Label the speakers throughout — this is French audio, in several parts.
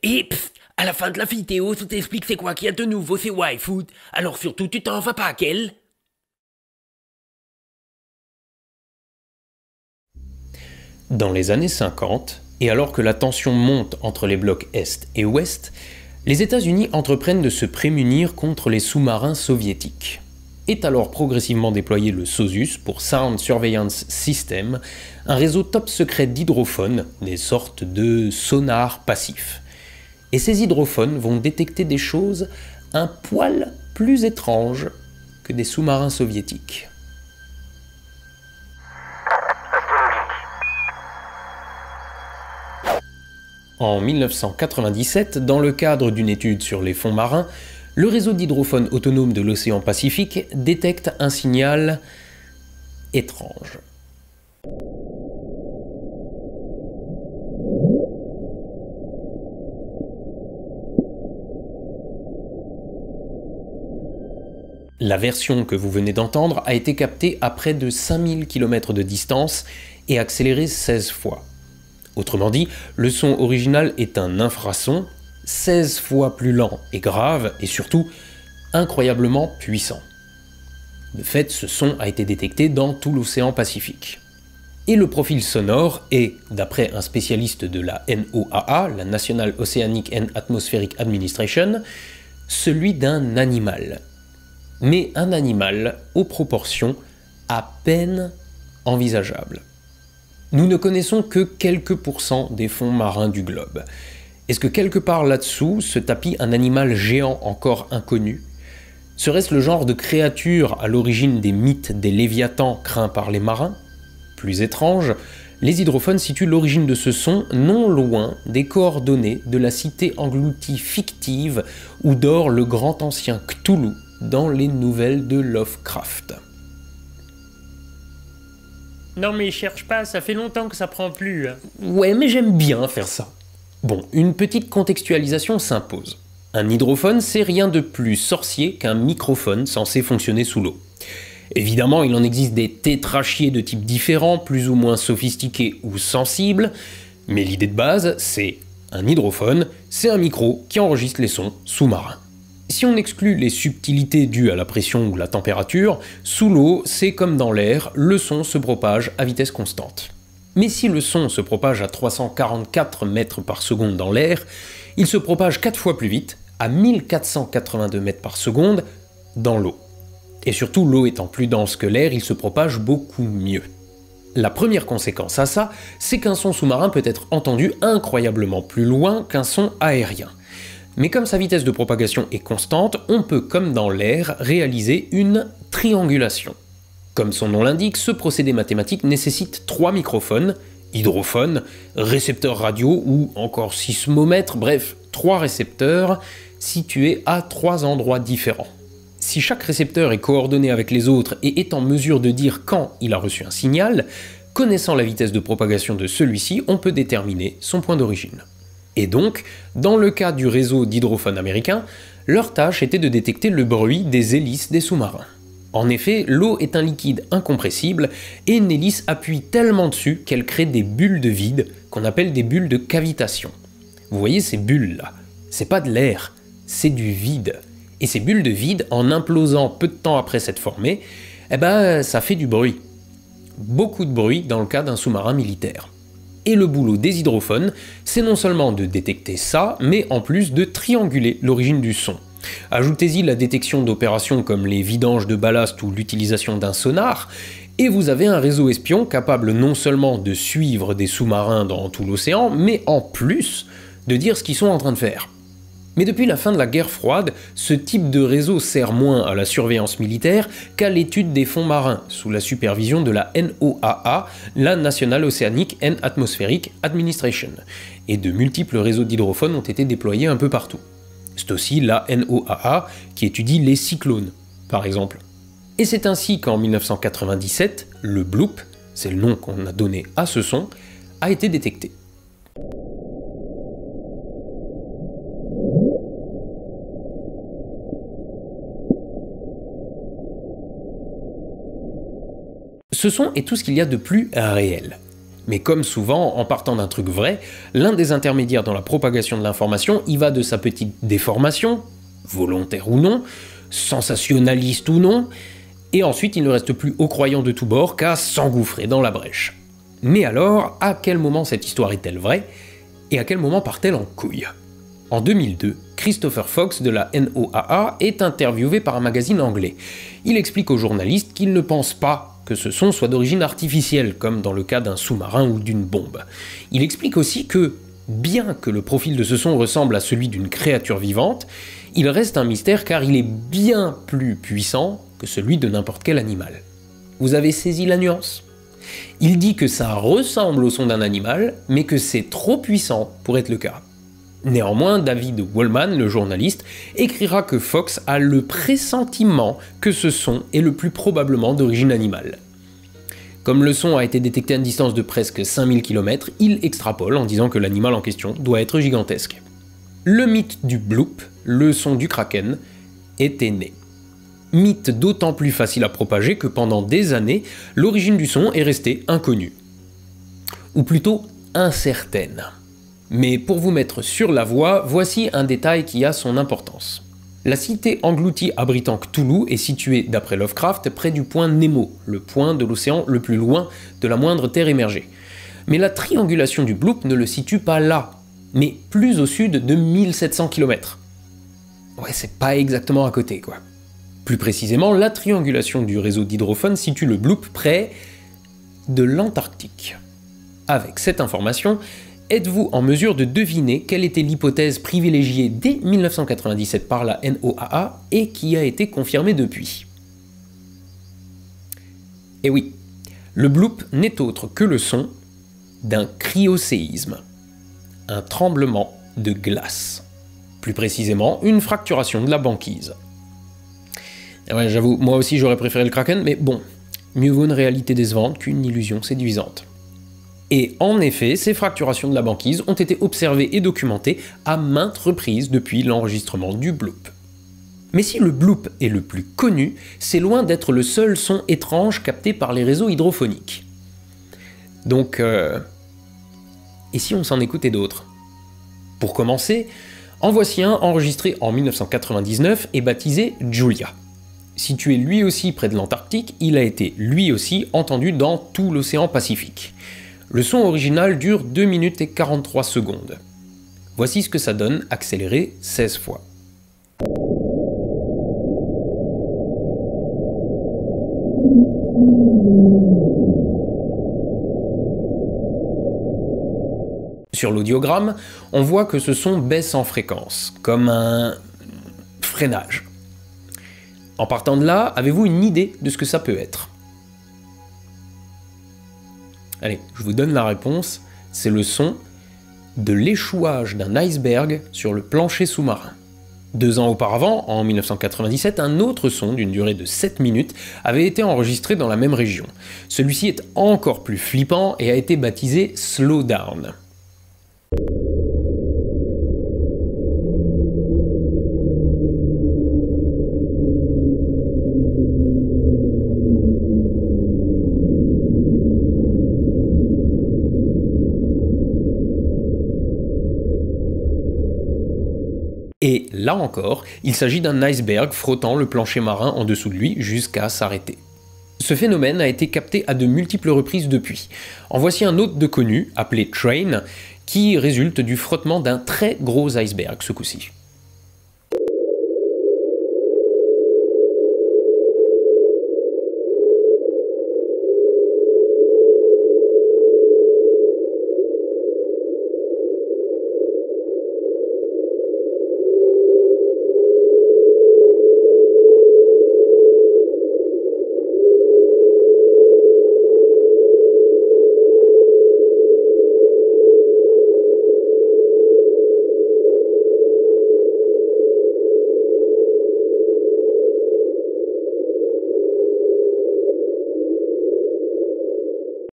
Speaker 1: Et à la fin de la vidéo, ça t'explique c'est quoi qu'il y a de nouveau, c'est YFood. Alors surtout, tu t'en vas pas à quel?
Speaker 2: Dans les années 50, et alors que la tension monte entre les blocs Est et Ouest, les États-Unis entreprennent de se prémunir contre les sous-marins soviétiques. Est alors progressivement déployé le SOSUS pour Sound Surveillance System, un réseau top secret d'hydrophones, des sortes de sonars passifs. Et ces hydrophones vont détecter des choses un poil plus étranges que des sous-marins soviétiques. En 1997, dans le cadre d'une étude sur les fonds marins, le réseau d'hydrophones autonomes de l'océan Pacifique détecte un signal étrange. La version que vous venez d'entendre a été captée à près de 5000 km de distance et accélérée 16 fois. Autrement dit, le son original est un infrason, 16 fois plus lent et grave, et surtout incroyablement puissant. De fait, ce son a été détecté dans tout l'océan Pacifique. Et le profil sonore est, d'après un spécialiste de la NOAA, la National Oceanic and Atmospheric Administration, celui d'un animal. Mais un animal aux proportions à peine envisageables. Nous ne connaissons que quelques pourcents des fonds marins du globe. Est-ce que quelque part là-dessous se tapit un animal géant encore inconnu? Serait-ce le genre de créature à l'origine des mythes des léviathans craints par les marins? Plus étrange, les hydrophones situent l'origine de ce son non loin des coordonnées de la cité engloutie fictive où dort le grand ancien Cthulhu dans les nouvelles de Lovecraft.
Speaker 3: Non mais cherche pas, ça fait longtemps que ça prend plus.
Speaker 2: Ouais, mais j'aime bien faire ça. Bon, une petite contextualisation s'impose. Un hydrophone, c'est rien de plus sorcier qu'un microphone censé fonctionner sous l'eau. Évidemment, il en existe des tétrachiers de types différents, plus ou moins sophistiqués ou sensibles, mais l'idée de base, c'est un hydrophone, c'est un micro qui enregistre les sons sous-marins. Si on exclut les subtilités dues à la pression ou la température, sous l'eau, c'est comme dans l'air, le son se propage à vitesse constante. Mais si le son se propage à 344 mètres par seconde dans l'air, il se propage 4 fois plus vite, à 1482 mètres par seconde, dans l'eau. Et surtout, l'eau étant plus dense que l'air, il se propage beaucoup mieux. La première conséquence à ça, c'est qu'un son sous-marin peut être entendu incroyablement plus loin qu'un son aérien. Mais comme sa vitesse de propagation est constante, on peut, comme dans l'air, réaliser une triangulation. Comme son nom l'indique, ce procédé mathématique nécessite 3 microphones, hydrophones, récepteurs radio ou encore sismomètres, bref, 3 récepteurs situés à 3 endroits différents. Si chaque récepteur est coordonné avec les autres et est en mesure de dire quand il a reçu un signal, connaissant la vitesse de propagation de celui-ci, on peut déterminer son point d'origine. Et donc, dans le cas du réseau d'hydrophones américains, leur tâche était de détecter le bruit des hélices des sous-marins. En effet, l'eau est un liquide incompressible et une hélice appuie tellement dessus qu'elle crée des bulles de vide qu'on appelle des bulles de cavitation. Vous voyez ces bulles-là, c'est pas de l'air, c'est du vide. Et ces bulles de vide, en implosant peu de temps après s'être formées, ça fait du bruit. Beaucoup de bruit dans le cas d'un sous-marin militaire. Et le boulot des hydrophones, c'est non seulement de détecter ça, mais en plus de trianguler l'origine du son. Ajoutez-y la détection d'opérations comme les vidanges de ballast ou l'utilisation d'un sonar, et vous avez un réseau espion capable non seulement de suivre des sous-marins dans tout l'océan, mais en plus de dire ce qu'ils sont en train de faire. Mais depuis la fin de la guerre froide, ce type de réseau sert moins à la surveillance militaire qu'à l'étude des fonds marins, sous la supervision de la NOAA, la National Oceanic and Atmospheric Administration, et de multiples réseaux d'hydrophones ont été déployés un peu partout. C'est aussi la NOAA qui étudie les cyclones, par exemple. Et c'est ainsi qu'en 1997, le bloop, c'est le nom qu'on a donné à ce son, a été détecté. Ce son est tout ce qu'il y a de plus réel. Mais comme souvent, en partant d'un truc vrai, l'un des intermédiaires dans la propagation de l'information y va de sa petite déformation, volontaire ou non, sensationnaliste ou non, et ensuite il ne reste plus aux croyants de tous bords qu'à s'engouffrer dans la brèche. Mais alors, à quel moment cette histoire est-elle vraie, et à quel moment part-elle en couille ? En 2002, Christopher Fox de la NOAA est interviewé par un magazine anglais. Il explique aux journalistes qu'il ne pense pas que ce son soit d'origine artificielle, comme dans le cas d'un sous-marin ou d'une bombe. Il explique aussi que, bien que le profil de ce son ressemble à celui d'une créature vivante, il reste un mystère car il est bien plus puissant que celui de n'importe quel animal. Vous avez saisi la nuance ? Il dit que ça ressemble au son d'un animal, mais que c'est trop puissant pour être le cas. Néanmoins, David Wolman, le journaliste, écrira que Fox a le pressentiment que ce son est le plus probablement d'origine animale. Comme le son a été détecté à une distance de presque 5000 km, il extrapole en disant que l'animal en question doit être gigantesque. Le mythe du bloop, le son du kraken, était né. Mythe d'autant plus facile à propager que pendant des années, l'origine du son est restée inconnue. Ou plutôt incertaine. Mais pour vous mettre sur la voie, voici un détail qui a son importance. La cité engloutie abritant Cthulhu est située, d'après Lovecraft, près du point Nemo, le point de l'océan le plus loin de la moindre terre émergée. Mais la triangulation du bloop ne le situe pas là, mais plus au sud de 1700 km. Ouais, c'est pas exactement à côté, quoi. Plus précisément, la triangulation du réseau d'hydrophones situe le bloop près de l'Antarctique. Avec cette information, êtes-vous en mesure de deviner quelle était l'hypothèse privilégiée dès 1997 par la NOAA et qui a été confirmée depuis ? Et oui, le bloop n'est autre que le son d'un cryoséisme, un tremblement de glace. Plus précisément, une fracturation de la banquise. Et ouais, j'avoue, moi aussi j'aurais préféré le Kraken, mais bon, mieux vaut une réalité décevante qu'une illusion séduisante. Et en effet, ces fracturations de la banquise ont été observées et documentées à maintes reprises depuis l'enregistrement du bloop. Mais si le bloop est le plus connu, c'est loin d'être le seul son étrange capté par les réseaux hydrophoniques. Donc, et si on s'en écoutait d'autres ? Pour commencer, en voici un enregistré en 1999 et baptisé Julia. Situé lui aussi près de l'Antarctique, il a été lui aussi entendu dans tout l'océan Pacifique. Le son original dure 2 minutes et 43 secondes. Voici ce que ça donne accéléré 16 fois. Sur l'audiogramme, on voit que ce son baisse en fréquence, comme un freinage. En partant de là, avez-vous une idée de ce que ça peut être ? Allez, je vous donne la réponse, c'est le son de l'échouage d'un iceberg sur le plancher sous-marin. 2 ans auparavant, en 1997, un autre son d'une durée de 7 minutes avait été enregistré dans la même région. Celui-ci est encore plus flippant et a été baptisé Slow Down. Et là encore, il s'agit d'un iceberg frottant le plancher marin en dessous de lui jusqu'à s'arrêter. Ce phénomène a été capté à de multiples reprises depuis. En voici un autre de connu, appelé Train, qui résulte du frottement d'un très gros iceberg ce coup-ci.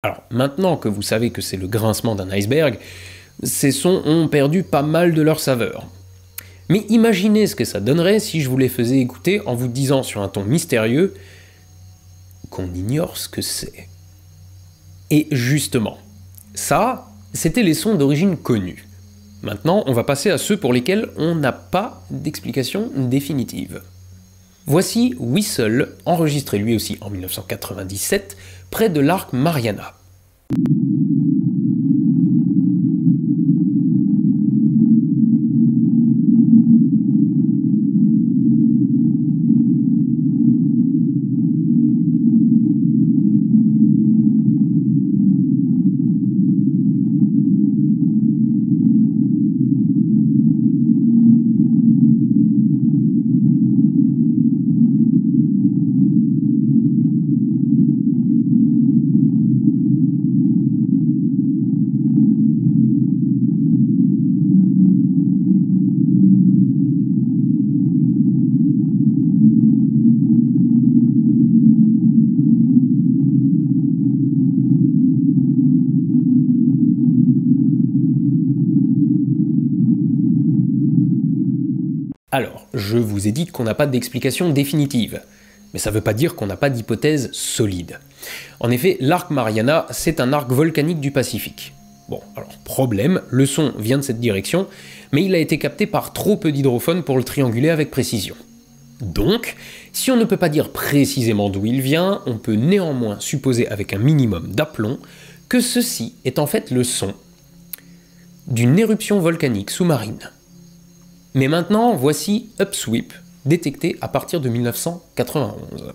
Speaker 2: Alors, maintenant que vous savez que c'est le grincement d'un iceberg, ces sons ont perdu pas mal de leur saveur. Mais imaginez ce que ça donnerait si je vous les faisais écouter en vous disant sur un ton mystérieux qu'on ignore ce que c'est. Et justement, Ça, c'était les sons d'origine connue. Maintenant, on va passer à ceux pour lesquels on n'a pas d'explication définitive. Voici Whistle, enregistré lui aussi en 1997, près de l'arc Mariana. Alors, je vous ai dit qu'on n'a pas d'explication définitive, mais ça ne veut pas dire qu'on n'a pas d'hypothèse solide. En effet, l'arc Mariana, c'est un arc volcanique du Pacifique. Bon, alors problème, le son vient de cette direction, mais il a été capté par trop peu d'hydrophones pour le trianguler avec précision. Donc, si on ne peut pas dire précisément d'où il vient, on peut néanmoins supposer avec un minimum d'aplomb que ceci est en fait le son d'une éruption volcanique sous-marine. Mais maintenant, voici Upsweep, détecté à partir de 1991.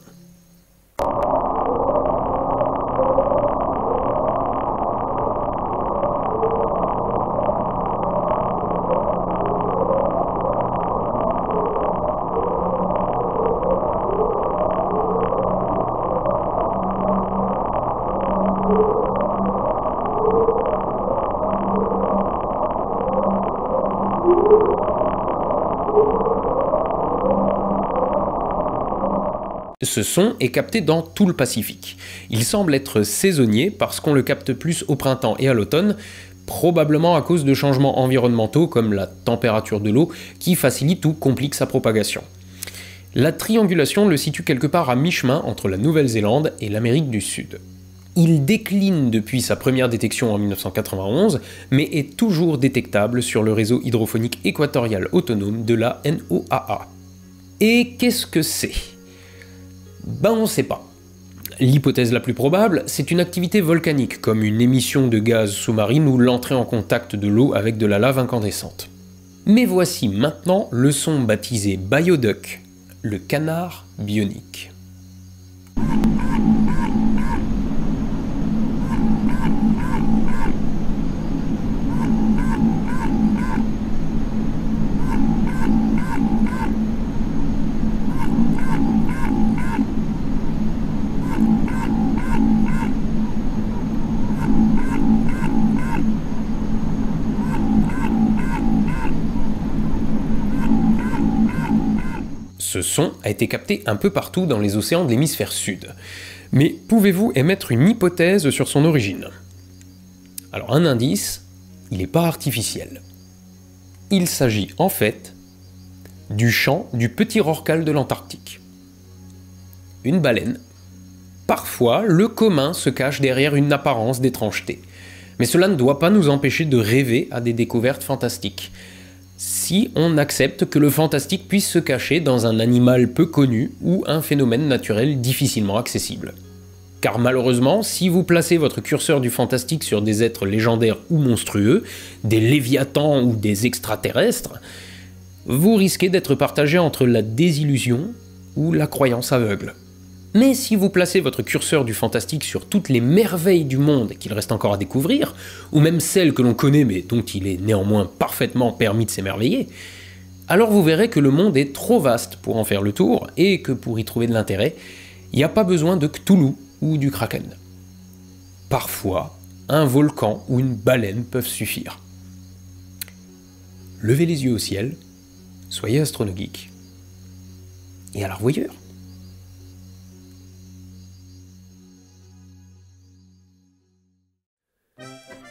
Speaker 2: Ce son est capté dans tout le Pacifique. Il semble être saisonnier parce qu'on le capte plus au printemps et à l'automne, probablement à cause de changements environnementaux comme la température de l'eau qui facilite ou complique sa propagation. La triangulation le situe quelque part à mi-chemin entre la Nouvelle-Zélande et l'Amérique du Sud. Il décline depuis sa première détection en 1991, mais est toujours détectable sur le réseau hydrophonique équatorial autonome de la NOAA. Et qu'est-ce que c'est ? Ben on sait pas. L'hypothèse la plus probable, c'est une activité volcanique, comme une émission de gaz sous-marine ou l'entrée en contact de l'eau avec de la lave incandescente. Mais voici maintenant le son baptisé Bioduck, le canard bionique. Ce son a été capté un peu partout dans les océans de l'hémisphère sud. Mais pouvez-vous émettre une hypothèse sur son origine? Alors un indice, il n'est pas artificiel. Il s'agit en fait du chant du petit rorqual de l'Antarctique. Une baleine. Parfois, le commun se cache derrière une apparence d'étrangeté. Mais cela ne doit pas nous empêcher de rêver à des découvertes fantastiques. Si on accepte que le fantastique puisse se cacher dans un animal peu connu ou un phénomène naturel difficilement accessible. Car malheureusement, si vous placez votre curseur du fantastique sur des êtres légendaires ou monstrueux, des léviathans ou des extraterrestres, vous risquez d'être partagé entre la désillusion ou la croyance aveugle. Mais si vous placez votre curseur du fantastique sur toutes les merveilles du monde qu'il reste encore à découvrir, ou même celles que l'on connaît mais dont il est néanmoins parfaitement permis de s'émerveiller, alors vous verrez que le monde est trop vaste pour en faire le tour, et que pour y trouver de l'intérêt, il n'y a pas besoin de Cthulhu ou du Kraken. Parfois, un volcan ou une baleine peuvent suffire. Levez les yeux au ciel, soyez astronogeek, et à la revoyure.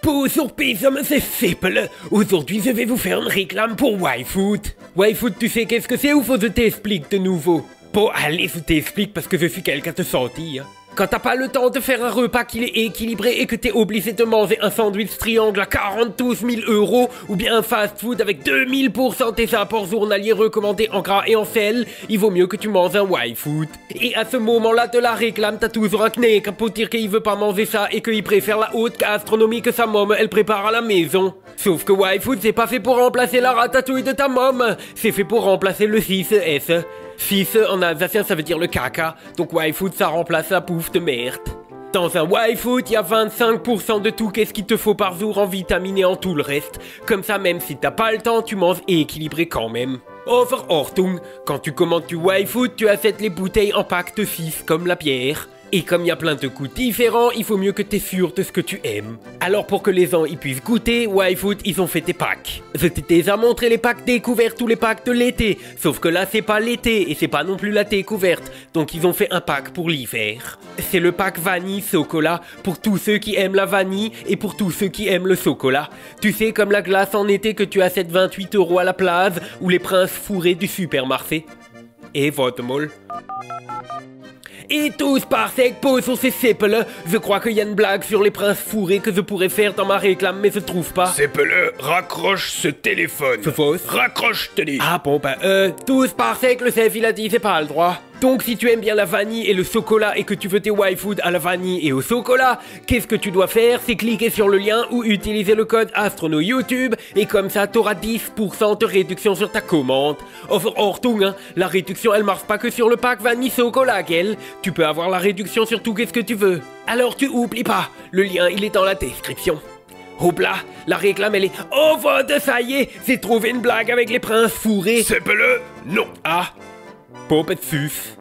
Speaker 1: Pour surprise, c'est simple. Aujourd'hui, je vais vous faire une réclame pour YFoot. YFoot, tu sais qu'est-ce que c'est ou faut que je t'explique de nouveau? Bon, allez, je t'explique parce que je suis quelqu'un de senti. Quand t'as pas le temps de faire un repas qui est équilibré et que t'es obligé de manger un sandwich triangle à 42 000 € ou bien un fast-food avec 2000% tes apports journaliers recommandés en gras et en sel, il vaut mieux que tu manges un Y-food. Et à ce moment-là de la réclame, t'as toujours un knack pour dire qu'il veut pas manger ça et qu'il préfère la haute gastronomie que sa môme elle prépare à la maison. Sauf que Y-food c'est pas fait pour remplacer la ratatouille de ta môme, c'est fait pour remplacer le 6S. 6 en alsacien ça veut dire le caca, donc Y-food ça remplace la pouffe de merde. Dans un Y-food, il y a 25% de tout qu'est-ce qu'il te faut par jour en vitamines et en tout le reste. Comme ça, même si t'as pas le temps, tu manges équilibré quand même. Overortung, quand tu commandes du Y-food, tu achètes les bouteilles en pack de 6 comme la bière. Et comme il y a plein de goûts différents, il faut mieux que t'es sûr de ce que tu aimes. Alors pour que les gens y puissent goûter, Y-food, ils ont fait des packs. Je t'ai déjà montré les packs découvertes ou les packs de l'été. Sauf que là, c'est pas l'été et c'est pas non plus la découverte. Donc ils ont fait un pack pour l'hiver. C'est le pack vanille chocolat pour tous ceux qui aiment la vanille et pour tous ceux qui aiment le chocolat. Tu sais, comme la glace en été que tu achètes 28 € à la plage ou les princes fourrés du supermarché. Et votre molle. Et tous par sec pose sur ces sépele. Je crois qu'il y a une blague sur les princes fourrés que je pourrais faire dans ma réclame, mais je trouve pas.
Speaker 4: Sépele, raccroche ce téléphone.
Speaker 1: C'est fausse.
Speaker 4: Raccroche, je te dis.
Speaker 1: Ah bon bah tous par sec, le chef il a dit c'est pas le droit. Donc si tu aimes bien la vanille et le chocolat et que tu veux tes Y-food à la vanille et au chocolat, qu'est-ce que tu dois faire? C'est cliquer sur le lien ou utiliser le code Astrono YouTube et comme ça t'auras 10% de réduction sur ta commande. Overortung, hein, la réduction elle marche pas que sur le pack vanille chocolat, qu'elle. Tu peux avoir la réduction sur tout qu'est-ce que tu veux. Alors tu oublies pas, le lien il est dans la description. Hop là, la réclame elle est over de ça y est, j'ai trouvé une blague avec les princes fourrés.
Speaker 4: Sépele, non.
Speaker 1: Ah, pauvre sus.